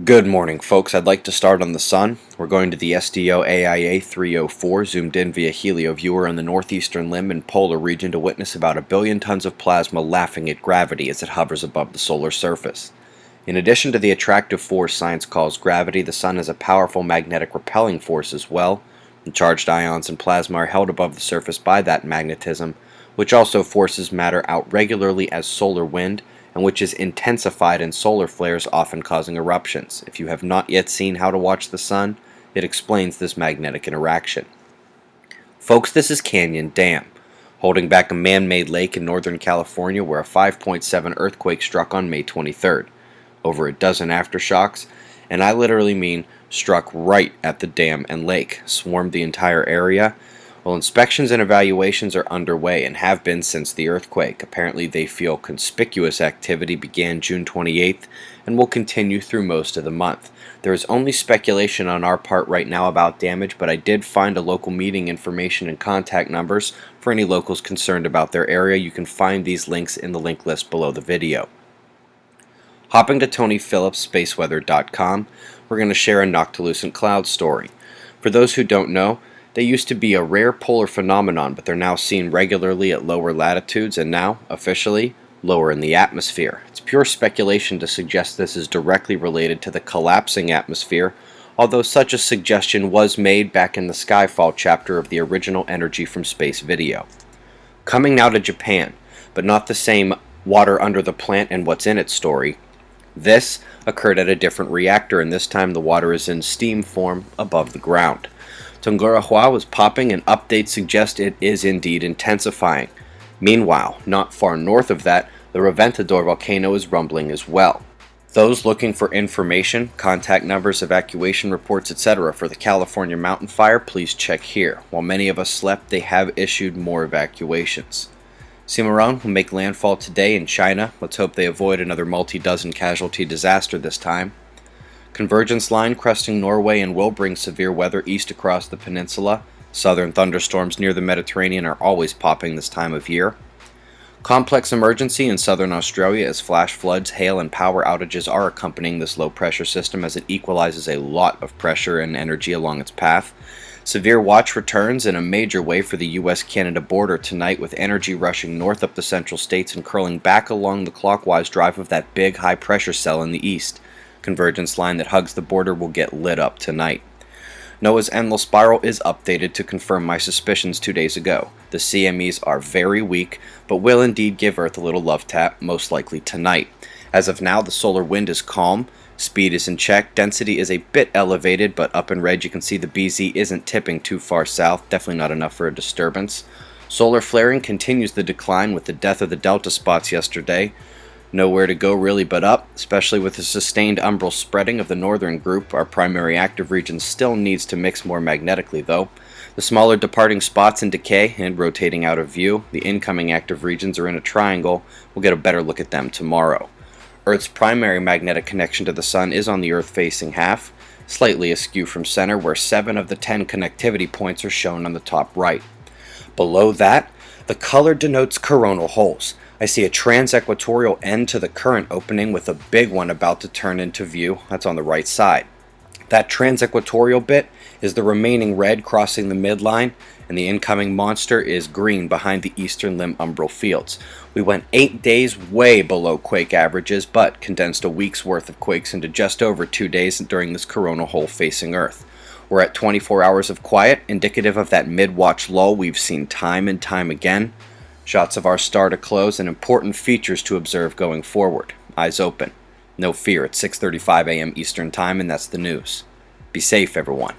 Good morning, folks. I'd like to start on the Sun. We're going to the SDO AIA 304, zoomed in via helio viewer on the northeastern limb and polar region to witness about 1 billion tons of plasma laughing at gravity as it hovers above the solar surface. In addition to the attractive force science calls gravity, the Sun has a powerful magnetic repelling force as well. The charged ions and plasma are held above the surface by that magnetism, which also forces matter out regularly as solar wind, and which is intensified in solar flares, often causing eruptions. If you have not yet seen How to Watch the Sun, it explains this magnetic interaction. Folks, this is Canyon Dam, holding back a man-made lake in Northern California where a 5.7 earthquake struck on May 23rd. Over a dozen aftershocks, and I literally mean struck right at the dam and lake, swarmed the entire area. Well, inspections and evaluations are underway and have been since the earthquake. Apparently they feel conspicuous activity began June 28th and will continue through most of the month. There is only speculation on our part right now about damage, but I did find a local meeting information and contact numbers for any locals concerned about their area. You can find these links in the link list below the video. Hopping to Tony Phillips' Spaceweather.com, we're going to share a noctilucent cloud story. For those who don't know, they used to be a rare polar phenomenon, but they're now seen regularly at lower latitudes and now, officially, lower in the atmosphere. It's pure speculation to suggest this is directly related to the collapsing atmosphere, although such a suggestion was made back in the Skyfall chapter of the original Energy from Space video. Coming now to Japan, but not the same water under the plant and what's in it story. This occurred at a different reactor, and this time the water is in steam form above the ground. Tungurahua was popping, and updates suggest it is indeed intensifying. Meanwhile, not far north of that, the Reventador volcano is rumbling as well. Those looking for information, contact numbers, evacuation reports, etc. for the California mountain fire, please check here. While many of us slept, they have issued more evacuations. Cimarron will make landfall today in China. Let's hope they avoid another multi-dozen casualty disaster this time. Convergence line cresting Norway and will bring severe weather east across the peninsula. Southern thunderstorms near the Mediterranean are always popping this time of year. Complex emergency in southern Australia as flash floods, hail, and power outages are accompanying this low-pressure system as it equalizes a lot of pressure and energy along its path. Severe watch returns in a major way for the U.S.-Canada border tonight, with energy rushing north up the central states and curling back along the clockwise drive of that big high-pressure cell in the east. Convergence line that hugs the border will get lit up tonight. NOAA's endless spiral is updated to confirm my suspicions 2 days ago. The CMEs are very weak, but will indeed give Earth a little love tap, most likely tonight. As of now, the solar wind is calm, speed is in check, density is a bit elevated, but up in red you can see the BZ isn't tipping too far south, definitely not enough for a disturbance. Solar flaring continues the decline with the death of the delta spots yesterday. Nowhere to go really but up, especially with the sustained umbral spreading of the northern group. Our primary active region still needs to mix more magnetically though. The smaller departing spots in decay and rotating out of view. The incoming active regions are in a triangle. We'll get a better look at them tomorrow. Earth's primary magnetic connection to the Sun is on the Earth-facing half, slightly askew from center, where 7 of the 10 connectivity points are shown on the top right. Below that, the color denotes coronal holes. I see a trans-equatorial end to the current opening with a big one about to turn into view. That's on the right side. That trans-equatorial bit is the remaining red crossing the midline, and the incoming monster is green behind the eastern limb umbral fields. We went 8 days way below quake averages, but condensed a week's worth of quakes into just over 2 days during this coronal hole facing Earth. We're at 24 hours of quiet, indicative of that mid-watch lull we've seen time and time again. Shots of our star to close and important features to observe going forward. Eyes open. No fear, it's 6:35 a.m. Eastern Time, and that's the news. Be safe, everyone.